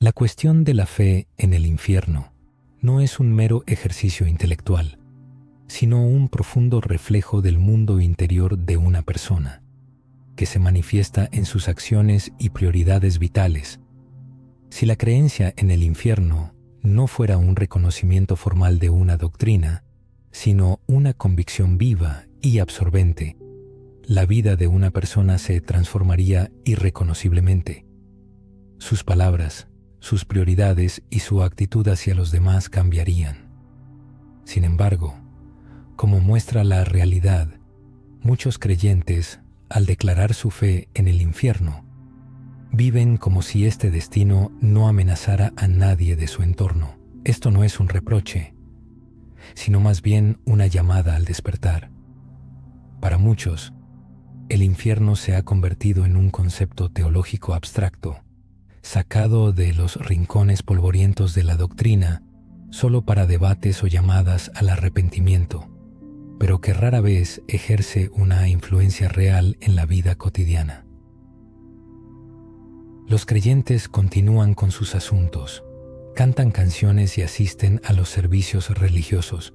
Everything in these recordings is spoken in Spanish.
La cuestión de la fe en el infierno no es un mero ejercicio intelectual, sino un profundo reflejo del mundo interior de una persona, que se manifiesta en sus acciones y prioridades vitales. Si la creencia en el infierno no fuera un reconocimiento formal de una doctrina, sino una convicción viva y absorbente, la vida de una persona se transformaría irreconociblemente. Sus palabras, sus prioridades y su actitud hacia los demás cambiarían. Sin embargo, como muestra la realidad, muchos creyentes, al declarar su fe en el infierno, viven como si este destino no amenazara a nadie de su entorno. Esto no es un reproche, sino más bien una llamada al despertar. Para muchos, el infierno se ha convertido en un concepto teológico abstracto, sacado de los rincones polvorientos de la doctrina solo para debates o llamadas al arrepentimiento, pero que rara vez ejerce una influencia real en la vida cotidiana. Los creyentes continúan con sus asuntos, cantan canciones y asisten a los servicios religiosos,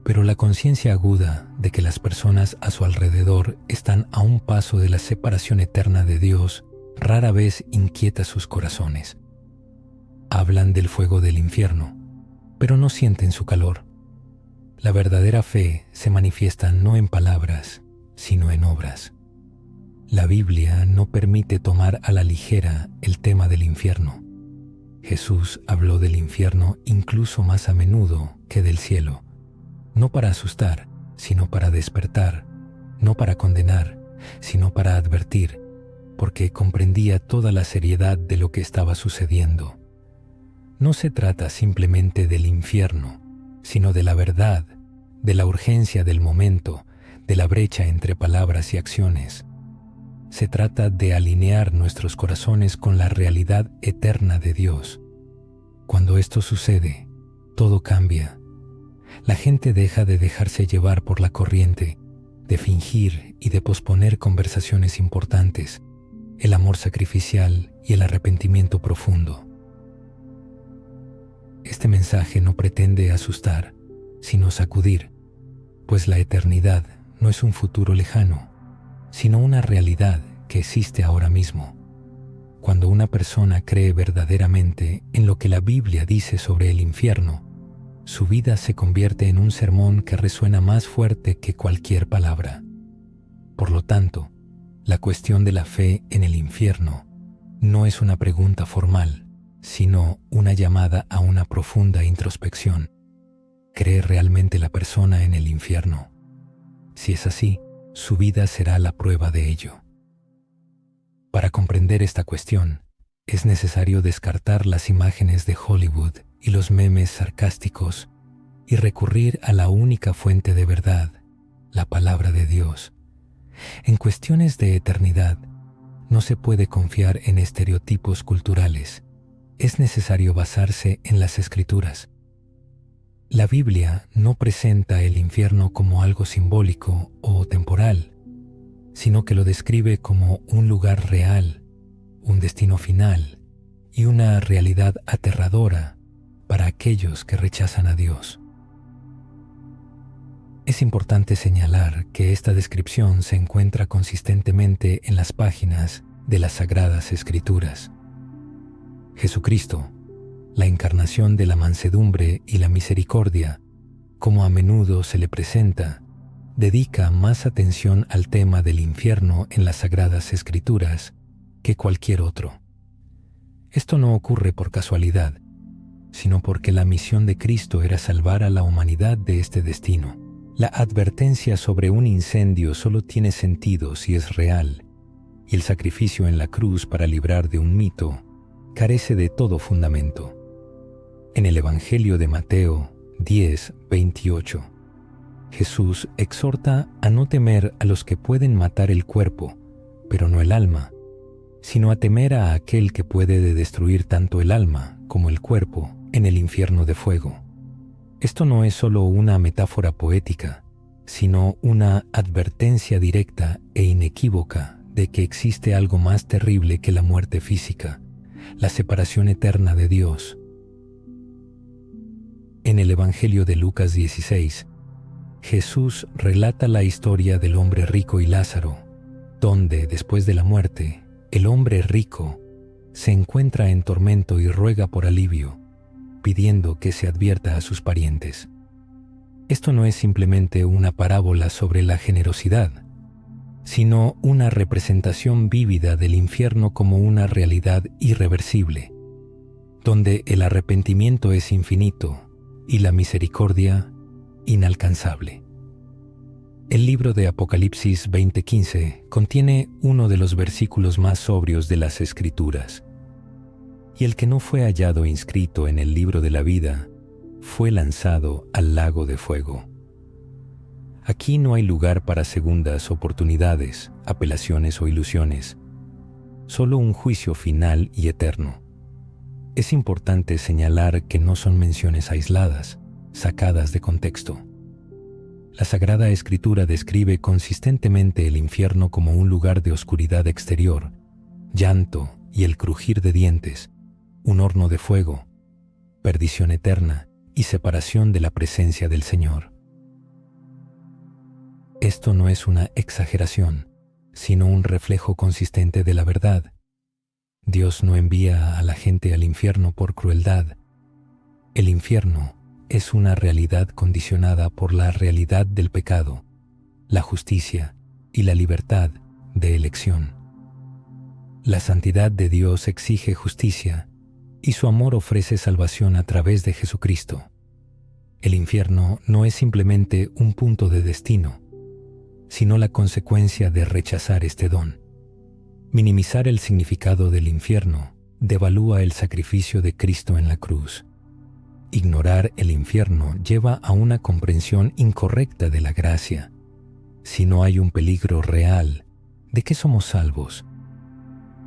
pero la conciencia aguda de que las personas a su alrededor están a un paso de la separación eterna de Dios rara vez inquieta sus corazones. Hablan del fuego del infierno, pero no sienten su calor. La verdadera fe se manifiesta no en palabras, sino en obras. La Biblia no permite tomar a la ligera el tema del infierno. Jesús habló del infierno incluso más a menudo que del cielo, no para asustar, sino para despertar, no para condenar, sino para advertir, porque comprendía toda la seriedad de lo que estaba sucediendo. No se trata simplemente del infierno, sino de la verdad, de la urgencia del momento, de la brecha entre palabras y acciones. Se trata de alinear nuestros corazones con la realidad eterna de Dios. Cuando esto sucede, todo cambia. La gente deja de dejarse llevar por la corriente, de fingir y de posponer conversaciones importantes, el amor sacrificial y el arrepentimiento profundo. Este mensaje no pretende asustar, sino sacudir, pues la eternidad no es un futuro lejano, sino una realidad que existe ahora mismo. Cuando una persona cree verdaderamente en lo que la Biblia dice sobre el infierno, su vida se convierte en un sermón que resuena más fuerte que cualquier palabra. Por lo tanto, la cuestión de la fe en el infierno no es una pregunta formal, sino una llamada a una profunda introspección. ¿Cree realmente la persona en el infierno? Si es así, su vida será la prueba de ello. Para comprender esta cuestión, es necesario descartar las imágenes de Hollywood y los memes sarcásticos y recurrir a la única fuente de verdad, la palabra de Dios. En cuestiones de eternidad, no se puede confiar en estereotipos culturales. Es necesario basarse en las Escrituras. La Biblia no presenta el infierno como algo simbólico o temporal, sino que lo describe como un lugar real, un destino final y una realidad aterradora para aquellos que rechazan a Dios. Es importante señalar que esta descripción se encuentra consistentemente en las páginas de las Sagradas Escrituras. Jesucristo, la encarnación de la mansedumbre y la misericordia, como a menudo se le presenta, dedica más atención al tema del infierno en las Sagradas Escrituras que cualquier otro. Esto no ocurre por casualidad, sino porque la misión de Cristo era salvar a la humanidad de este destino. La advertencia sobre un incendio solo tiene sentido si es real, y el sacrificio en la cruz para librar de un mito carece de todo fundamento. En el Evangelio de Mateo 10:28, Jesús exhorta a no temer a los que pueden matar el cuerpo, pero no el alma, sino a temer a aquel que puede destruir tanto el alma como el cuerpo en el infierno de fuego. Esto no es solo una metáfora poética, sino una advertencia directa e inequívoca de que existe algo más terrible que la muerte física, la separación eterna de Dios. En el Evangelio de Lucas 16, Jesús relata la historia del hombre rico y Lázaro, donde, después de la muerte, el hombre rico se encuentra en tormento y ruega por alivio, pidiendo que se advierta a sus parientes. Esto no es simplemente una parábola sobre la generosidad, sino una representación vívida del infierno como una realidad irreversible, donde el arrepentimiento es infinito y la misericordia inalcanzable. El libro de Apocalipsis 20:15 contiene uno de los versículos más sobrios de las Escrituras. Y el que no fue hallado inscrito en el libro de la vida fue lanzado al lago de fuego. Aquí no hay lugar para segundas oportunidades, apelaciones o ilusiones, solo un juicio final y eterno. Es importante señalar que no son menciones aisladas, sacadas de contexto. La Sagrada Escritura describe consistentemente el infierno como un lugar de oscuridad exterior, llanto y el crujir de dientes, un horno de fuego, perdición eterna y separación de la presencia del Señor. Esto no es una exageración, sino un reflejo consistente de la verdad. Dios no envía a la gente al infierno por crueldad. El infierno es una realidad condicionada por la realidad del pecado, la justicia y la libertad de elección. La santidad de Dios exige justicia y su amor ofrece salvación a través de Jesucristo. El infierno no es simplemente un punto de destino, sino la consecuencia de rechazar este don. Minimizar el significado del infierno devalúa el sacrificio de Cristo en la cruz. Ignorar el infierno lleva a una comprensión incorrecta de la gracia. Si no hay un peligro real, ¿de qué somos salvos?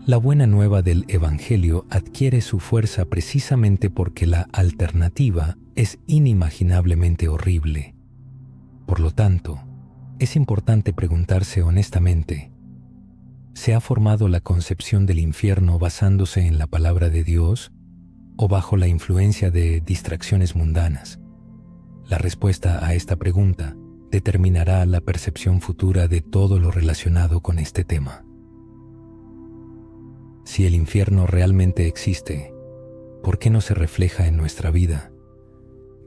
La buena nueva del Evangelio adquiere su fuerza precisamente porque la alternativa es inimaginablemente horrible. Por lo tanto, es importante preguntarse honestamente, ¿se ha formado la concepción del infierno basándose en la palabra de Dios o bajo la influencia de distracciones mundanas? La respuesta a esta pregunta determinará la percepción futura de todo lo relacionado con este tema. Si el infierno realmente existe, ¿por qué no se refleja en nuestra vida?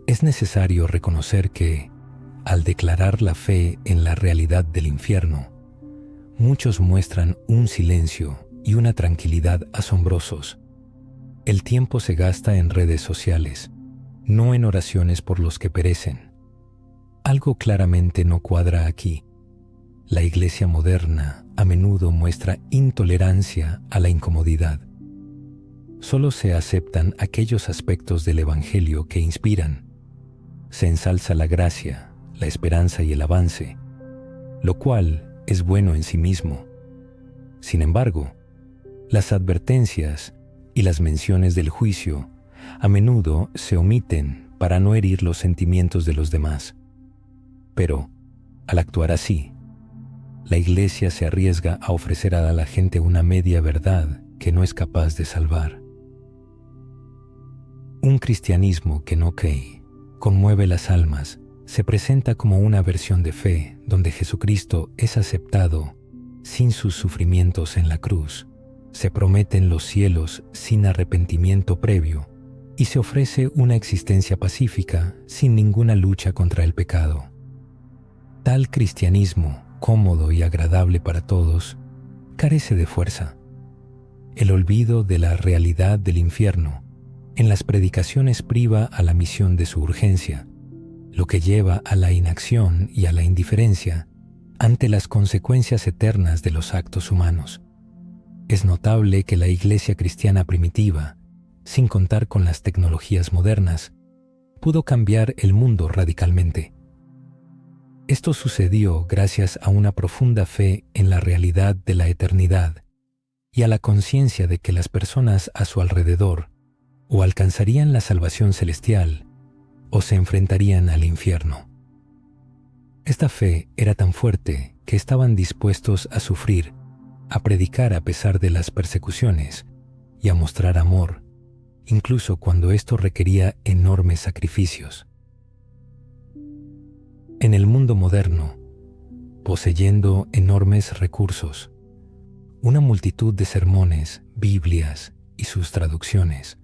Es necesario reconocer que, al declarar la fe en la realidad del infierno, muchos muestran un silencio y una tranquilidad asombrosos. El tiempo se gasta en redes sociales, no en oraciones por los que perecen. Algo claramente no cuadra aquí. La iglesia moderna a menudo muestra intolerancia a la incomodidad. Solo se aceptan aquellos aspectos del Evangelio que inspiran. Se ensalza la gracia, la esperanza y el avance, lo cual es bueno en sí mismo. Sin embargo, las advertencias y las menciones del juicio a menudo se omiten para no herir los sentimientos de los demás. Pero, al actuar así, la Iglesia se arriesga a ofrecer a la gente una media verdad que no es capaz de salvar. Un cristianismo que no cree, conmueve las almas, se presenta como una versión de fe donde Jesucristo es aceptado sin sus sufrimientos en la cruz, se prometen los cielos sin arrepentimiento previo y se ofrece una existencia pacífica sin ninguna lucha contra el pecado. Tal cristianismo, cómodo y agradable para todos, carece de fuerza. El olvido de la realidad del infierno en las predicaciones priva a la misión de su urgencia, lo que lleva a la inacción y a la indiferencia ante las consecuencias eternas de los actos humanos. Es notable que la iglesia cristiana primitiva, sin contar con las tecnologías modernas, pudo cambiar el mundo radicalmente. Esto sucedió gracias a una profunda fe en la realidad de la eternidad y a la conciencia de que las personas a su alrededor o alcanzarían la salvación celestial o se enfrentarían al infierno. Esta fe era tan fuerte que estaban dispuestos a sufrir, a predicar a pesar de las persecuciones y a mostrar amor, incluso cuando esto requería enormes sacrificios. En el mundo moderno, poseyendo enormes recursos, una multitud de sermones, Biblias y sus traducciones,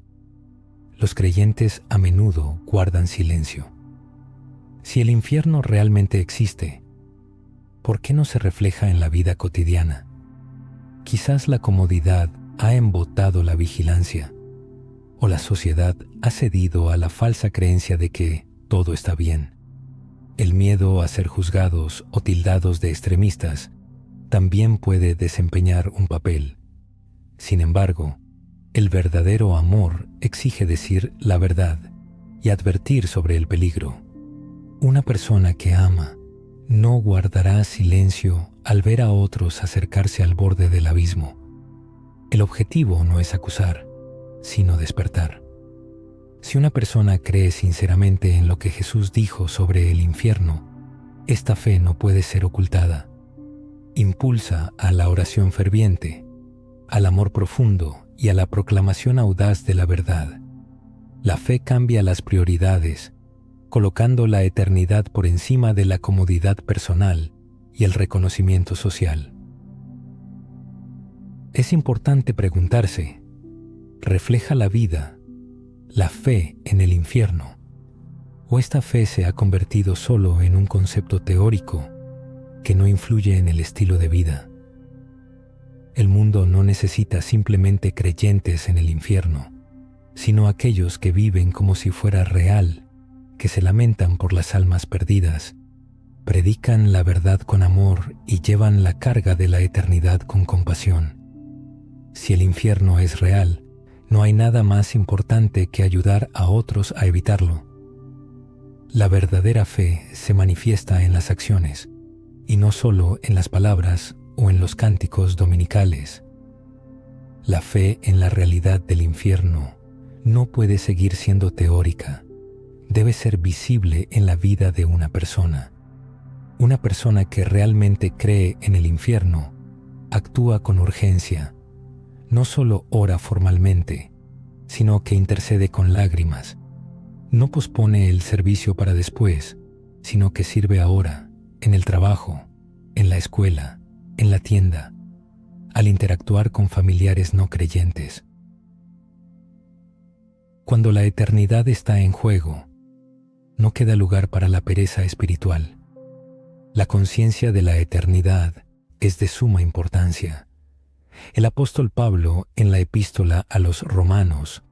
los creyentes a menudo guardan silencio. Si el infierno realmente existe, ¿por qué no se refleja en la vida cotidiana? Quizás la comodidad ha embotado la vigilancia, o la sociedad ha cedido a la falsa creencia de que todo está bien. El miedo a ser juzgados o tildados de extremistas también puede desempeñar un papel. Sin embargo, el verdadero amor exige decir la verdad y advertir sobre el peligro. Una persona que ama no guardará silencio al ver a otros acercarse al borde del abismo. El objetivo no es acusar, sino despertar. Si una persona cree sinceramente en lo que Jesús dijo sobre el infierno, esta fe no puede ser ocultada. Impulsa a la oración ferviente, al amor profundo y a la proclamación audaz de la verdad. La fe cambia las prioridades, colocando la eternidad por encima de la comodidad personal y el reconocimiento social. Es importante preguntarse, ¿refleja la vida la fe en el infierno? ¿O esta fe se ha convertido solo en un concepto teórico que no influye en el estilo de vida? El mundo no necesita simplemente creyentes en el infierno, sino aquellos que viven como si fuera real, que se lamentan por las almas perdidas, predican la verdad con amor y llevan la carga de la eternidad con compasión. Si el infierno es real, no hay nada más importante que ayudar a otros a evitarlo. La verdadera fe se manifiesta en las acciones, y no solo en las palabras o en los cánticos dominicales. La fe en la realidad del infierno no puede seguir siendo teórica, debe ser visible en la vida de una persona. Una persona que realmente cree en el infierno actúa con urgencia. No solo ora formalmente, sino que intercede con lágrimas. No pospone el servicio para después, sino que sirve ahora, en el trabajo, en la escuela, en la tienda, al interactuar con familiares no creyentes. Cuando la eternidad está en juego, no queda lugar para la pereza espiritual. La conciencia de la eternidad es de suma importancia. El apóstol Pablo, en la epístola a los Romanos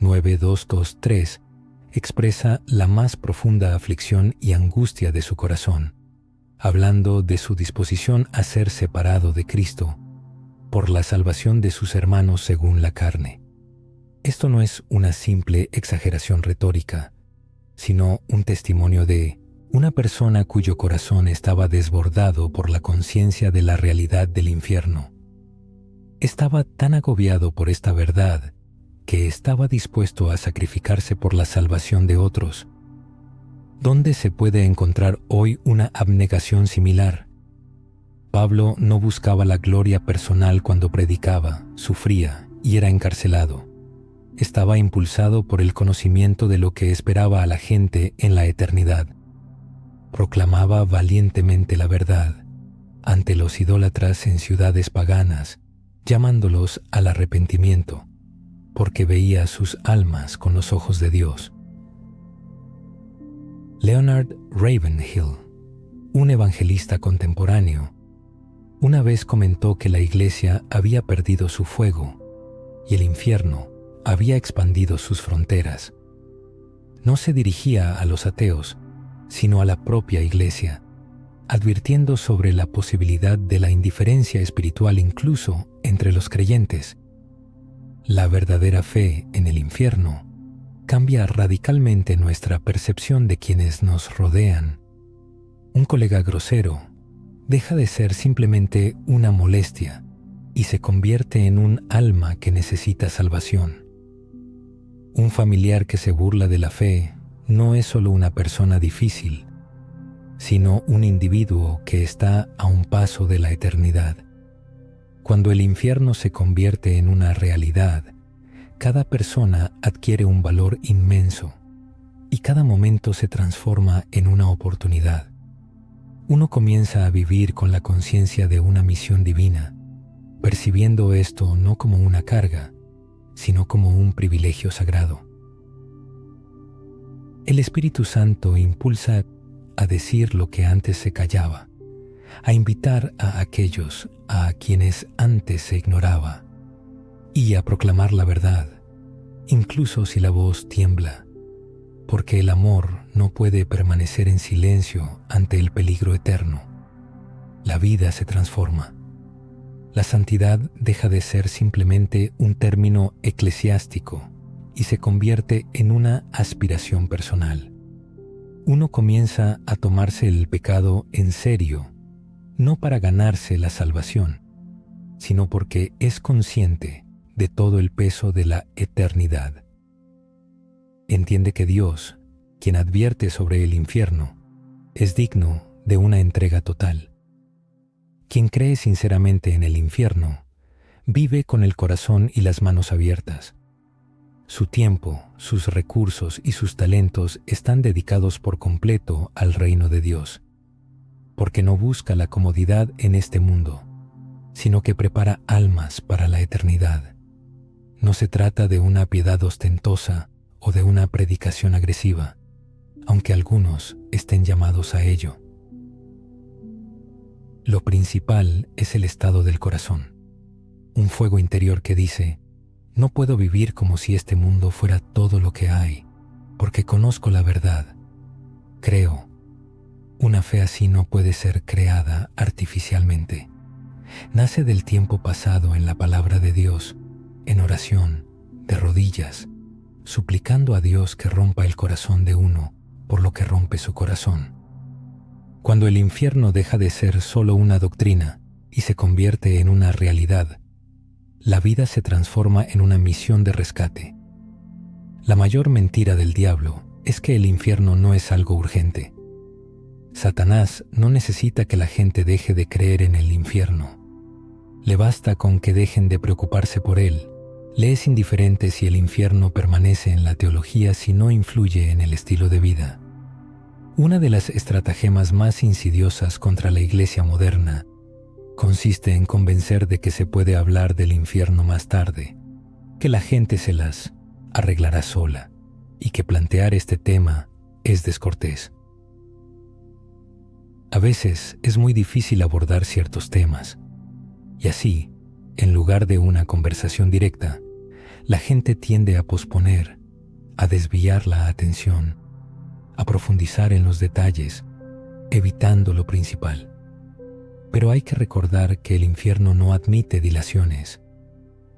9:2-3, expresa la más profunda aflicción y angustia de su corazón, hablando de su disposición a ser separado de Cristo por la salvación de sus hermanos según la carne. Esto no es una simple exageración retórica, sino un testimonio de una persona cuyo corazón estaba desbordado por la conciencia de la realidad del infierno. Estaba tan agobiado por esta verdad que estaba dispuesto a sacrificarse por la salvación de otros. ¿Dónde se puede encontrar hoy una abnegación similar? Pablo no buscaba la gloria personal cuando predicaba, sufría y era encarcelado. Estaba impulsado por el conocimiento de lo que esperaba a la gente en la eternidad. Proclamaba valientemente la verdad ante los idólatras en ciudades paganas, llamándolos al arrepentimiento, porque veía sus almas con los ojos de Dios. Leonard Ravenhill, un evangelista contemporáneo, una vez comentó que la iglesia había perdido su fuego y el infierno había expandido sus fronteras. No se dirigía a los ateos, sino a la propia iglesia, advirtiendo sobre la posibilidad de la indiferencia espiritual incluso entre los creyentes. La verdadera fe en el infierno cambia radicalmente nuestra percepción de quienes nos rodean. Un colega grosero deja de ser simplemente una molestia y se convierte en un alma que necesita salvación. Un familiar que se burla de la fe no es solo una persona difícil, sino un individuo que está a un paso de la eternidad. Cuando el infierno se convierte en una realidad, cada persona adquiere un valor inmenso y cada momento se transforma en una oportunidad. Uno comienza a vivir con la conciencia de una misión divina, percibiendo esto no como una carga, sino como un privilegio sagrado. El Espíritu Santo impulsa a decir lo que antes se callaba, a invitar a aquellos a quienes antes se ignoraba y a proclamar la verdad, incluso si la voz tiembla, porque el amor no puede permanecer en silencio ante el peligro eterno. La vida se transforma. La santidad deja de ser simplemente un término eclesiástico y se convierte en una aspiración personal. Uno comienza a tomarse el pecado en serio, no para ganarse la salvación, sino porque es consciente de todo el peso de la eternidad. Entiende que Dios, quien advierte sobre el infierno, es digno de una entrega total. Quien cree sinceramente en el infierno, vive con el corazón y las manos abiertas. Su tiempo, sus recursos y sus talentos están dedicados por completo al reino de Dios, porque no busca la comodidad en este mundo, sino que prepara almas para la eternidad. No se trata de una piedad ostentosa o de una predicación agresiva, aunque algunos estén llamados a ello. Lo principal es el estado del corazón, un fuego interior que dice: no puedo vivir como si este mundo fuera todo lo que hay, porque conozco la verdad. Creo. Una fe así no puede ser creada artificialmente. Nace del tiempo pasado en la palabra de Dios, en oración, de rodillas, suplicando a Dios que rompa el corazón de uno por lo que rompe su corazón. Cuando el infierno deja de ser solo una doctrina y se convierte en una realidad, la vida se transforma en una misión de rescate. La mayor mentira del diablo es que el infierno no es algo urgente. Satanás no necesita que la gente deje de creer en el infierno. Le basta con que dejen de preocuparse por él. Le es indiferente si el infierno permanece en la teología si no influye en el estilo de vida. Una de las estratagemas más insidiosas contra la iglesia moderna consiste en convencer de que se puede hablar del infierno más tarde, que la gente se las arreglará sola y que plantear este tema es descortés. A veces es muy difícil abordar ciertos temas, y así, en lugar de una conversación directa, la gente tiende a posponer, a desviar la atención, a profundizar en los detalles, evitando lo principal. Pero hay que recordar que el infierno no admite dilaciones.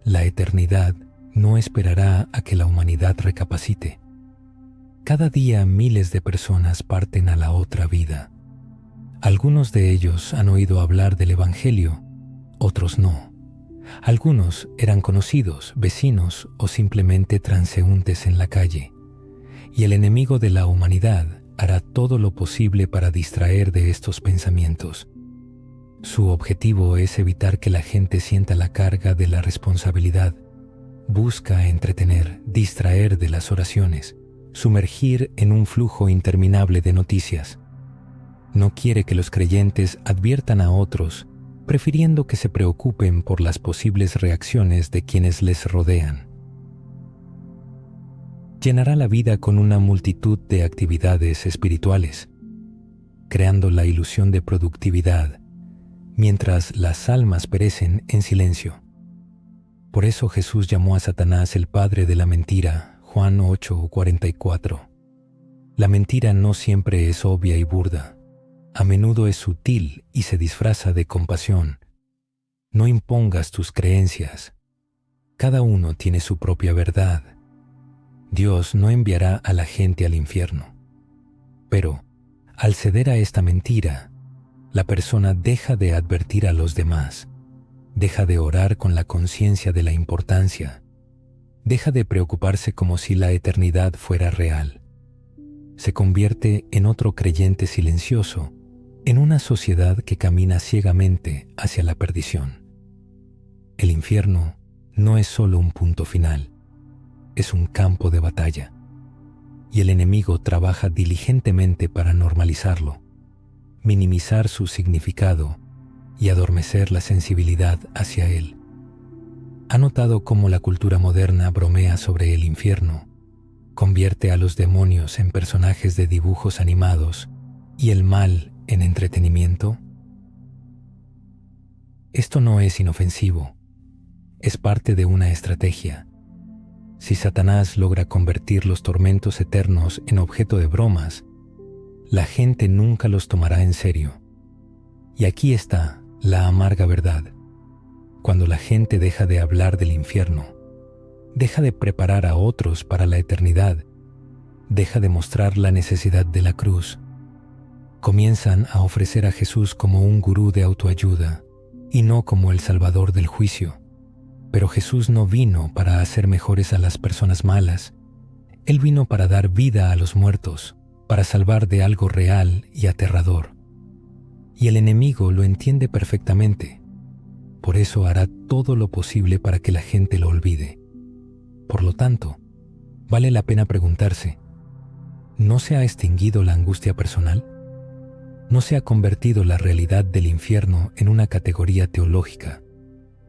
La eternidad no esperará a que la humanidad recapacite. Cada día miles de personas parten a la otra vida. Algunos de ellos han oído hablar del Evangelio, otros no. Algunos eran conocidos, vecinos o simplemente transeúntes en la calle. Y el enemigo de la humanidad hará todo lo posible para distraer de estos pensamientos. Su objetivo es evitar que la gente sienta la carga de la responsabilidad. Busca entretener, distraer de las oraciones, sumergir en un flujo interminable de noticias. No quiere que los creyentes adviertan a otros, prefiriendo que se preocupen por las posibles reacciones de quienes les rodean. Llenará la vida con una multitud de actividades espirituales, creando la ilusión de productividad, mientras las almas perecen en silencio. Por eso Jesús llamó a Satanás el padre de la mentira, Juan 8:44. La mentira no siempre es obvia y burda. A menudo es sutil y se disfraza de compasión. No impongas tus creencias. Cada uno tiene su propia verdad. Dios no enviará a la gente al infierno. Pero, al ceder a esta mentira, la persona deja de advertir a los demás, deja de orar con la conciencia de la importancia, deja de preocuparse como si la eternidad fuera real. Se convierte en otro creyente silencioso, en una sociedad que camina ciegamente hacia la perdición. El infierno no es solo un punto final, es un campo de batalla, y el enemigo trabaja diligentemente para normalizarlo, minimizar su significado y adormecer la sensibilidad hacia él. ¿Ha notado cómo la cultura moderna bromea sobre el infierno, convierte a los demonios en personajes de dibujos animados y el mal en entretenimiento? Esto no es inofensivo, es parte de una estrategia. Si Satanás logra convertir los tormentos eternos en objeto de bromas, la gente nunca los tomará en serio. Y aquí está la amarga verdad. Cuando la gente deja de hablar del infierno, deja de preparar a otros para la eternidad, deja de mostrar la necesidad de la cruz, comienzan a ofrecer a Jesús como un gurú de autoayuda y no como el Salvador del juicio. Pero Jesús no vino para hacer mejores a las personas malas. Él vino para dar vida a los muertos, para salvar de algo real y aterrador. Y el enemigo lo entiende perfectamente. Por eso hará todo lo posible para que la gente lo olvide. Por lo tanto, vale la pena preguntarse, ¿no se ha extinguido la angustia personal? ¿No se ha convertido la realidad del infierno en una categoría teológica,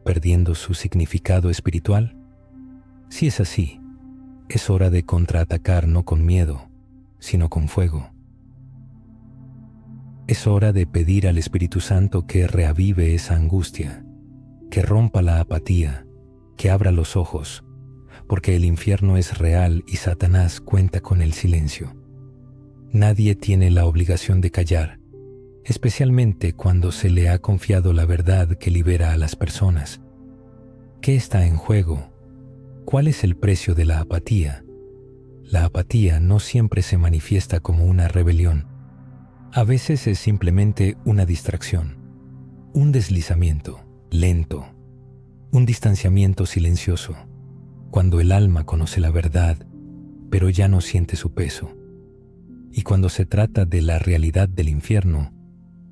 perdiendo su significado espiritual? Si es así, es hora de contraatacar no con miedo, sino con fuego. Es hora de pedir al Espíritu Santo que reavive esa angustia, que rompa la apatía, que abra los ojos, porque el infierno es real y Satanás cuenta con el silencio. Nadie tiene la obligación de callar, especialmente cuando se le ha confiado la verdad que libera a las personas. ¿Qué está en juego? ¿Cuál es el precio de la apatía? La apatía no siempre se manifiesta como una rebelión. A veces es simplemente una distracción, un deslizamiento lento, un distanciamiento silencioso, cuando el alma conoce la verdad, pero ya no siente su peso. Y cuando se trata de la realidad del infierno,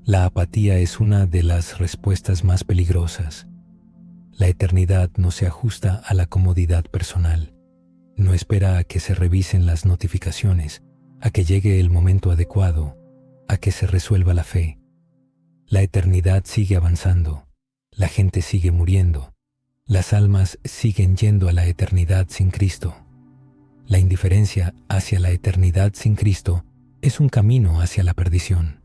la apatía es una de las respuestas más peligrosas. La eternidad no se ajusta a la comodidad personal, no espera a que se revisen las notificaciones, a que llegue el momento adecuado, a que se resuelva la fe. La eternidad sigue avanzando, la gente sigue muriendo, las almas siguen yendo a la eternidad sin Cristo. La indiferencia hacia la eternidad sin Cristo es un camino hacia la perdición.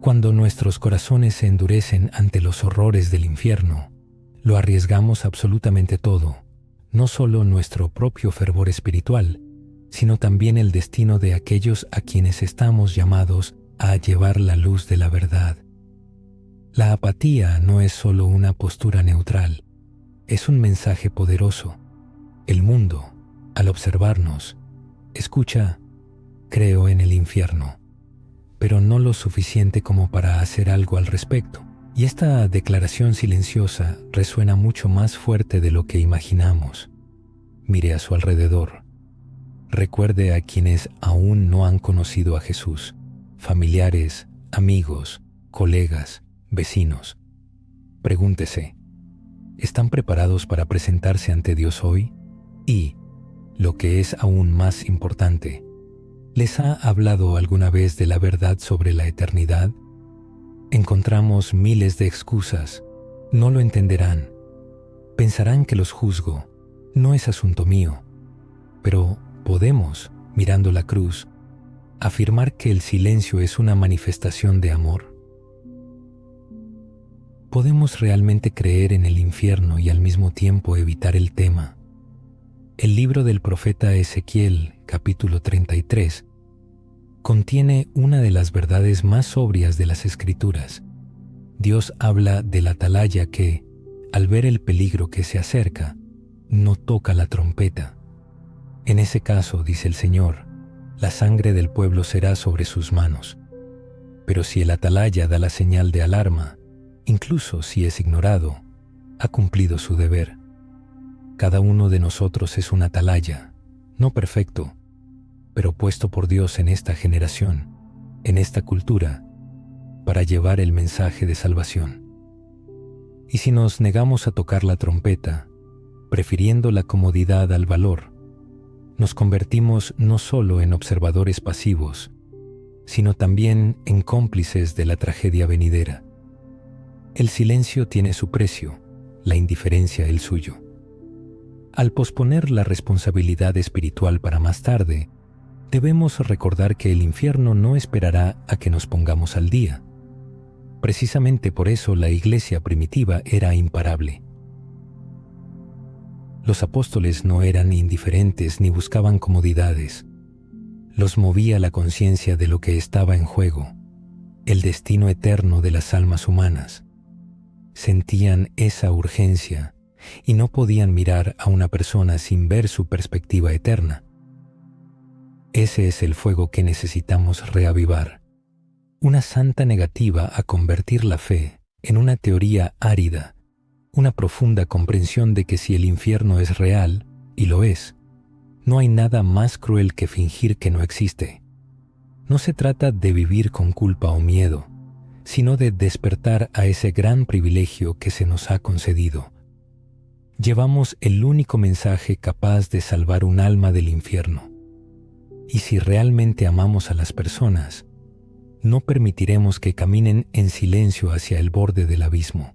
Cuando nuestros corazones se endurecen ante los horrores del infierno, lo arriesgamos absolutamente todo, no solo nuestro propio fervor espiritual, sino también el destino de aquellos a quienes estamos llamados a llevar la luz de la verdad. La apatía no es solo una postura neutral, es un mensaje poderoso. El mundo, al observarnos, escucha, creo en el infierno, pero no lo suficiente como para hacer algo al respecto. Y esta declaración silenciosa resuena mucho más fuerte de lo que imaginamos. Mire a su alrededor. Recuerde a quienes aún no han conocido a Jesús, familiares, amigos, colegas, vecinos. Pregúntese, ¿están preparados para presentarse ante Dios hoy? Y, lo que es aún más importante, ¿les ha hablado alguna vez de la verdad sobre la eternidad? Encontramos miles de excusas. No lo entenderán. Pensarán que los juzgo. No es asunto mío. Pero podemos, mirando la cruz, afirmar que el silencio es una manifestación de amor. ¿Podemos realmente creer en el infierno y al mismo tiempo evitar el tema? El libro del profeta Ezequiel, capítulo 33, contiene una de las verdades más sobrias de las Escrituras. Dios habla de la atalaya que, al ver el peligro que se acerca, no toca la trompeta. En ese caso, dice el Señor, la sangre del pueblo será sobre sus manos. Pero si el atalaya da la señal de alarma, incluso si es ignorado, ha cumplido su deber. Cada uno de nosotros es un atalaya, no perfecto, pero puesto por Dios en esta generación, en esta cultura, para llevar el mensaje de salvación. Y si nos negamos a tocar la trompeta, prefiriendo la comodidad al valor, nos convertimos no solo en observadores pasivos, sino también en cómplices de la tragedia venidera. El silencio tiene su precio, la indiferencia el suyo. Al posponer la responsabilidad espiritual para más tarde, debemos recordar que el infierno no esperará a que nos pongamos al día. Precisamente por eso la iglesia primitiva era imparable. Los apóstoles no eran indiferentes ni buscaban comodidades. Los movía la conciencia de lo que estaba en juego, el destino eterno de las almas humanas. Sentían esa urgencia y no podían mirar a una persona sin ver su perspectiva eterna. Ese es el fuego que necesitamos reavivar. Una santa negativa a convertir la fe en una teoría árida, una profunda comprensión de que si el infierno es real, y lo es, no hay nada más cruel que fingir que no existe. No se trata de vivir con culpa o miedo, sino de despertar a ese gran privilegio que se nos ha concedido. Llevamos el único mensaje capaz de salvar un alma del infierno. Y si realmente amamos a las personas, no permitiremos que caminen en silencio hacia el borde del abismo.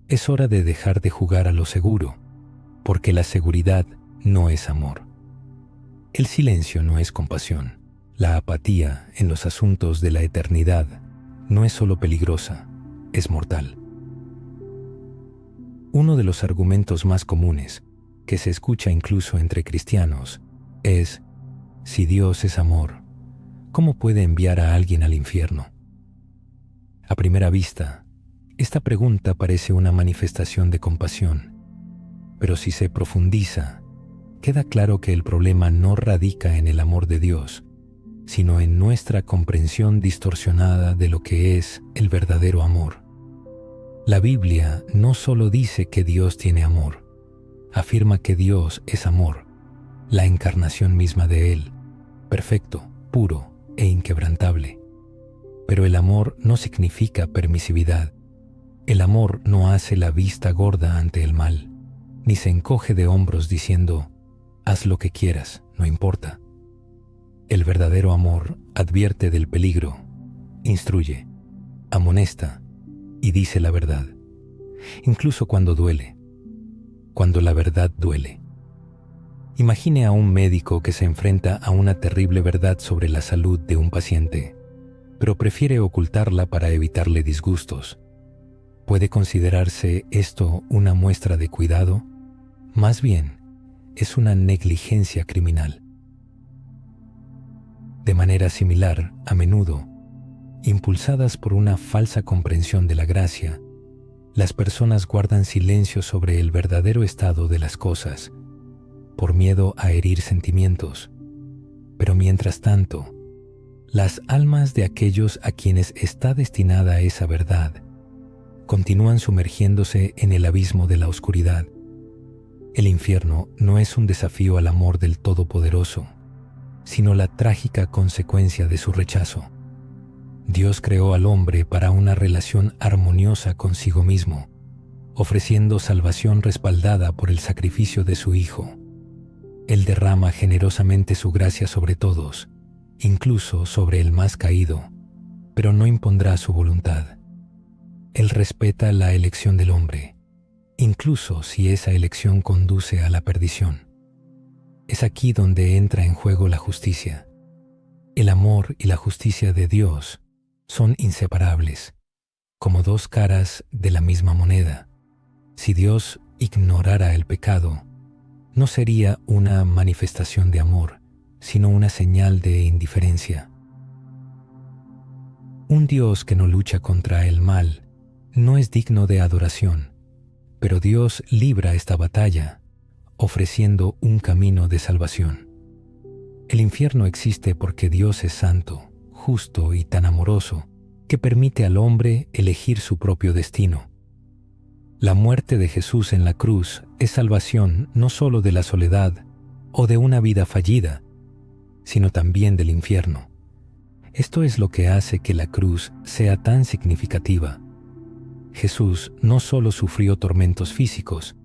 Es hora de dejar de jugar a lo seguro, porque la seguridad no es amor. El silencio no es compasión. La apatía en los asuntos de la eternidad no es solo peligrosa, es mortal. Uno de los argumentos más comunes, que se escucha incluso entre cristianos, es: si Dios es amor, ¿cómo puede enviar a alguien al infierno? A primera vista, esta pregunta parece una manifestación de compasión, pero si se profundiza, queda claro que el problema no radica en el amor de Dios, sino en nuestra comprensión distorsionada de lo que es el verdadero amor. La Biblia no solo dice que Dios tiene amor, afirma que Dios es amor, la encarnación misma de Él, perfecto, puro e inquebrantable. Pero el amor no significa permisividad. El amor no hace la vista gorda ante el mal, ni se encoge de hombros diciendo: haz lo que quieras, no importa. El verdadero amor advierte del peligro, instruye, amonesta y dice la verdad, incluso cuando duele, cuando la verdad duele. Imagine a un médico que se enfrenta a una terrible verdad sobre la salud de un paciente, pero prefiere ocultarla para evitarle disgustos. ¿Puede considerarse esto una muestra de cuidado? Más bien, es una negligencia criminal. De manera similar, a menudo, impulsadas por una falsa comprensión de la gracia, las personas guardan silencio sobre el verdadero estado de las cosas, por miedo a herir sentimientos. Pero mientras tanto, las almas de aquellos a quienes está destinada esa verdad continúan sumergiéndose en el abismo de la oscuridad. El infierno no es un desafío al amor del Todopoderoso, sino la trágica consecuencia de su rechazo. Dios creó al hombre para una relación armoniosa consigo mismo, ofreciendo salvación respaldada por el sacrificio de su Hijo. Él derrama generosamente su gracia sobre todos, incluso sobre el más caído, pero no impondrá su voluntad. Él respeta la elección del hombre, incluso si esa elección conduce a la perdición. Es aquí donde entra en juego la justicia. El amor y la justicia de Dios son inseparables, como dos caras de la misma moneda. Si Dios ignorara el pecado, no sería una manifestación de amor, sino una señal de indiferencia. Un Dios que no lucha contra el mal no es digno de adoración, pero Dios libra esta batalla, ofreciendo un camino de salvación. El infierno existe porque Dios es santo, justo y tan amoroso que permite al hombre elegir su propio destino. La muerte de Jesús en la cruz es salvación no solo de la soledad o de una vida fallida, sino también del infierno. Esto es lo que hace que la cruz sea tan significativa. Jesús no solo sufrió tormentos físicos,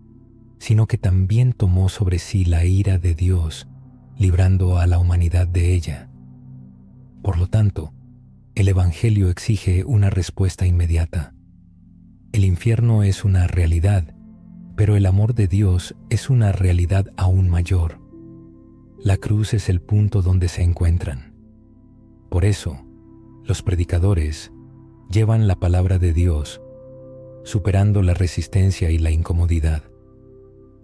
sino que también tomó sobre sí la ira de Dios, librando a la humanidad de ella. Por lo tanto, el Evangelio exige una respuesta inmediata. El infierno es una realidad, pero el amor de Dios es una realidad aún mayor. La cruz es el punto donde se encuentran. Por eso, los predicadores llevan la palabra de Dios, superando la resistencia y la incomodidad,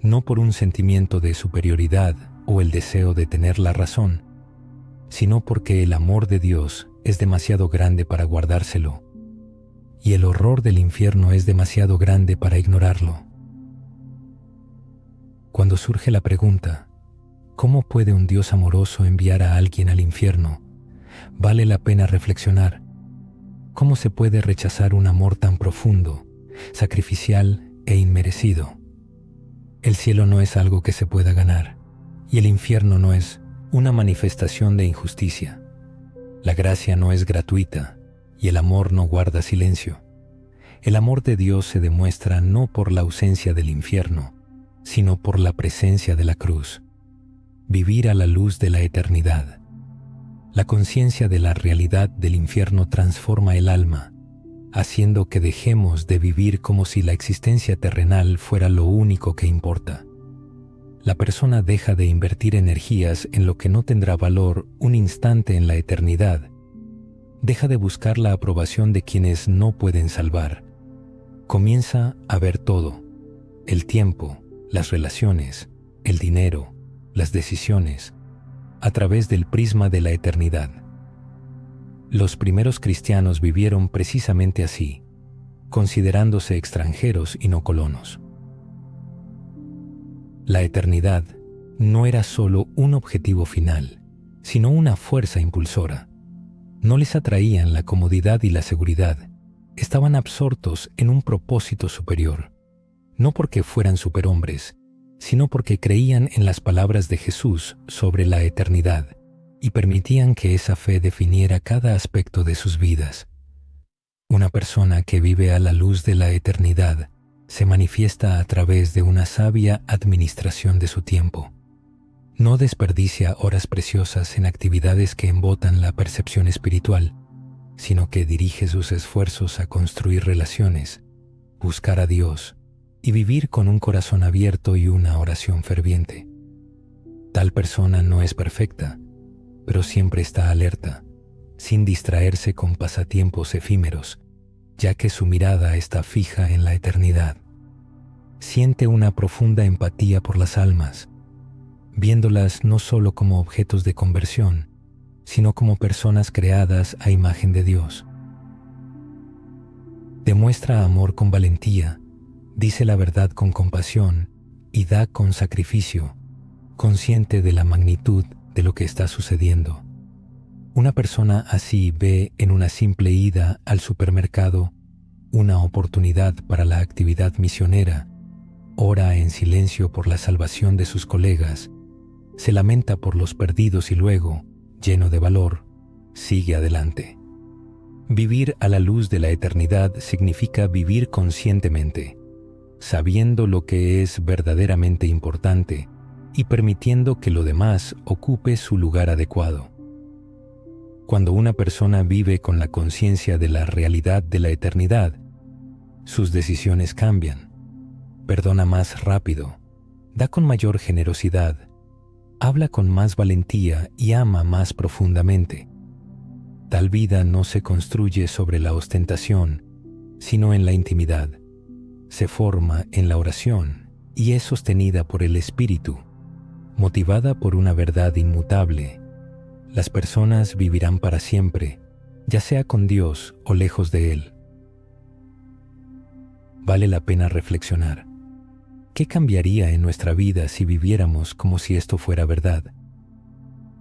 no por un sentimiento de superioridad o el deseo de tener la razón, sino porque el amor de Dios es demasiado grande para guardárselo, y el horror del infierno es demasiado grande para ignorarlo. Cuando surge la pregunta, ¿cómo puede un Dios amoroso enviar a alguien al infierno? Vale la pena reflexionar. ¿Cómo se puede rechazar un amor tan profundo, sacrificial e inmerecido? El cielo no es algo que se pueda ganar, y el infierno no es una manifestación de injusticia. La gracia no es gratuita, y el amor no guarda silencio. El amor de Dios se demuestra no por la ausencia del infierno, sino por la presencia de la cruz. Vivir a la luz de la eternidad. La conciencia de la realidad del infierno transforma el alma, haciendo que dejemos de vivir como si la existencia terrenal fuera lo único que importa. La persona deja de invertir energías en lo que no tendrá valor un instante en la eternidad. Deja de buscar la aprobación de quienes no pueden salvar. Comienza a ver todo: el tiempo, las relaciones, el dinero, las decisiones, a través del prisma de la eternidad. Los primeros cristianos vivieron precisamente así, considerándose extranjeros y no colonos. La eternidad no era solo un objetivo final, sino una fuerza impulsora. No les atraían la comodidad y la seguridad. Estaban absortos en un propósito superior, no porque fueran superhombres, sino porque creían en las palabras de Jesús sobre la eternidad y permitían que esa fe definiera cada aspecto de sus vidas. Una persona que vive a la luz de la eternidad se manifiesta a través de una sabia administración de su tiempo. No desperdicia horas preciosas en actividades que embotan la percepción espiritual, sino que dirige sus esfuerzos a construir relaciones, buscar a Dios y vivir con un corazón abierto y una oración ferviente. Tal persona no es perfecta, pero siempre está alerta, sin distraerse con pasatiempos efímeros, ya que su mirada está fija en la eternidad. Siente una profunda empatía por las almas, viéndolas no solo como objetos de conversión, sino como personas creadas a imagen de Dios. Demuestra amor con valentía, dice la verdad con compasión y da con sacrificio, consciente de la magnitud de lo que está sucediendo. Una persona así ve en una simple ida al supermercado una oportunidad para la actividad misionera, ora en silencio por la salvación de sus colegas, se lamenta por los perdidos y luego, lleno de valor, sigue adelante. Vivir a la luz de la eternidad significa vivir conscientemente, sabiendo lo que es verdaderamente importante y permitiendo que lo demás ocupe su lugar adecuado. Cuando una persona vive con la conciencia de la realidad de la eternidad, sus decisiones cambian, perdona más rápido, da con mayor generosidad, habla con más valentía y ama más profundamente. Tal vida no se construye sobre la ostentación, sino en la intimidad. Se forma en la oración y es sostenida por el Espíritu, motivada por una verdad inmutable. Las personas vivirán para siempre, ya sea con Dios o lejos de Él. Vale la pena reflexionar. ¿Qué cambiaría en nuestra vida si viviéramos como si esto fuera verdad?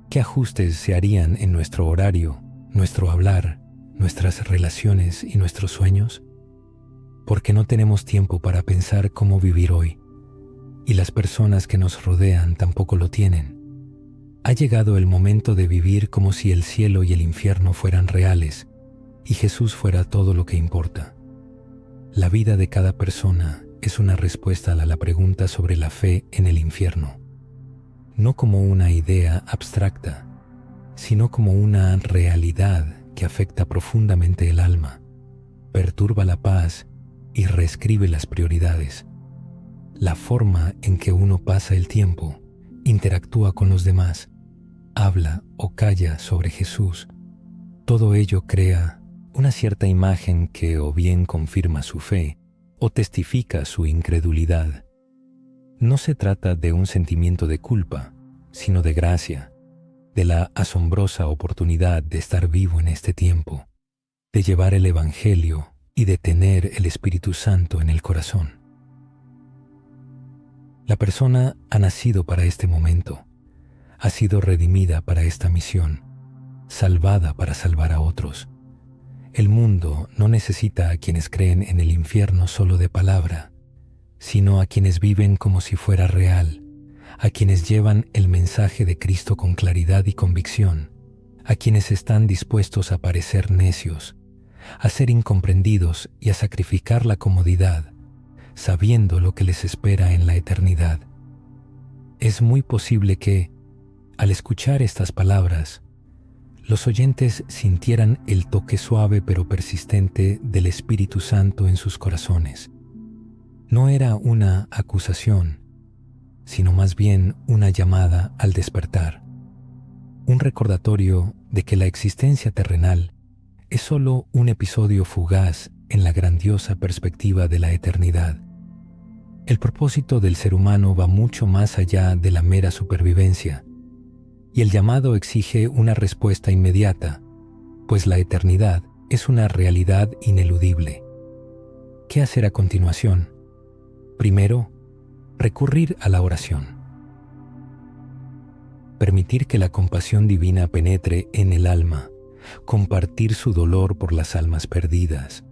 ¿Qué ajustes se harían en nuestro horario, nuestro hablar, nuestras relaciones y nuestros sueños? Porque no tenemos tiempo para pensar cómo vivir hoy, y las personas que nos rodean tampoco lo tienen. Ha llegado el momento de vivir como si el cielo y el infierno fueran reales y Jesús fuera todo lo que importa. La vida de cada persona es una respuesta a la pregunta sobre la fe en el infierno, no como una idea abstracta, sino como una realidad que afecta profundamente el alma, perturba la paz y reescribe las prioridades. La forma en que uno pasa el tiempo, interactúa con los demás, habla o calla sobre Jesús, todo ello crea una cierta imagen que o bien confirma su fe o testifica su incredulidad. No se trata de un sentimiento de culpa, sino de gracia, de la asombrosa oportunidad de estar vivo en este tiempo, de llevar el Evangelio y de tener el Espíritu Santo en el corazón. La persona ha nacido para este momento, ha sido redimida para esta misión, salvada para salvar a otros. El mundo no necesita a quienes creen en el infierno solo de palabra, sino a quienes viven como si fuera real, a quienes llevan el mensaje de Cristo con claridad y convicción, a quienes están dispuestos a parecer necios, a ser incomprendidos y a sacrificar la comodidad, sabiendo lo que les espera en la eternidad. Es muy posible que, al escuchar estas palabras, los oyentes sintieran el toque suave pero persistente del Espíritu Santo en sus corazones. No era una acusación, sino más bien una llamada al despertar, un recordatorio de que la existencia terrenal es solo un episodio fugaz en la grandiosa perspectiva de la eternidad. El propósito del ser humano va mucho más allá de la mera supervivencia, y el llamado exige una respuesta inmediata, pues la eternidad es una realidad ineludible. ¿Qué hacer a continuación? Primero, recurrir a la oración. Permitir que la compasión divina penetre en el alma, compartir su dolor por las almas perdidas,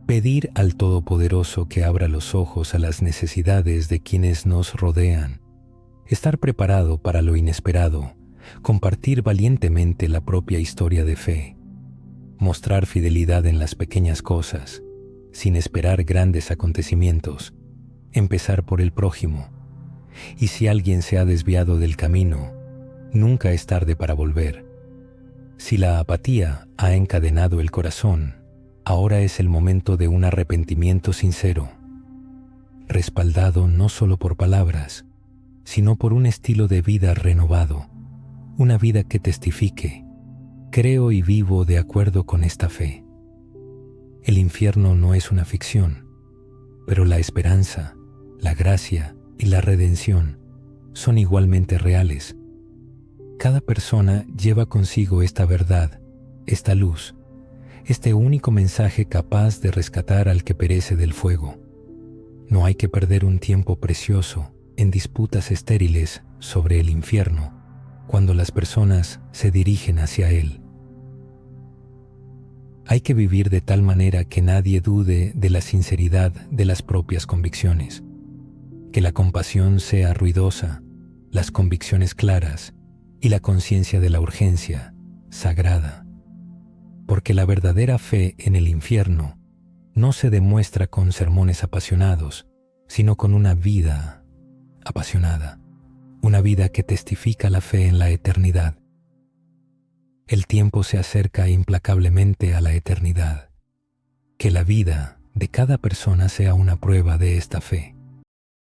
pedir al Todopoderoso que abra los ojos a las necesidades de quienes nos rodean, estar preparado para lo inesperado, compartir valientemente la propia historia de fe, mostrar fidelidad en las pequeñas cosas, sin esperar grandes acontecimientos, empezar por el prójimo, y si alguien se ha desviado del camino, nunca es tarde para volver. Si la apatía ha encadenado el corazón, ahora es el momento de un arrepentimiento sincero, respaldado no solo por palabras, sino por un estilo de vida renovado, una vida que testifique: creo y vivo de acuerdo con esta fe. El infierno no es una ficción, pero la esperanza, la gracia y la redención son igualmente reales. Cada persona lleva consigo esta verdad, esta luz, este único mensaje capaz de rescatar al que perece del fuego. No hay que perder un tiempo precioso en disputas estériles sobre el infierno cuando las personas se dirigen hacia él. Hay que vivir de tal manera que nadie dude de la sinceridad de las propias convicciones, que la compasión sea ruidosa, las convicciones claras y la conciencia de la urgencia sagrada, porque la verdadera fe en el infierno no se demuestra con sermones apasionados, sino con una vida apasionada, una vida que testifica la fe en la eternidad. El tiempo se acerca implacablemente a la eternidad. Que la vida de cada persona sea una prueba de esta fe.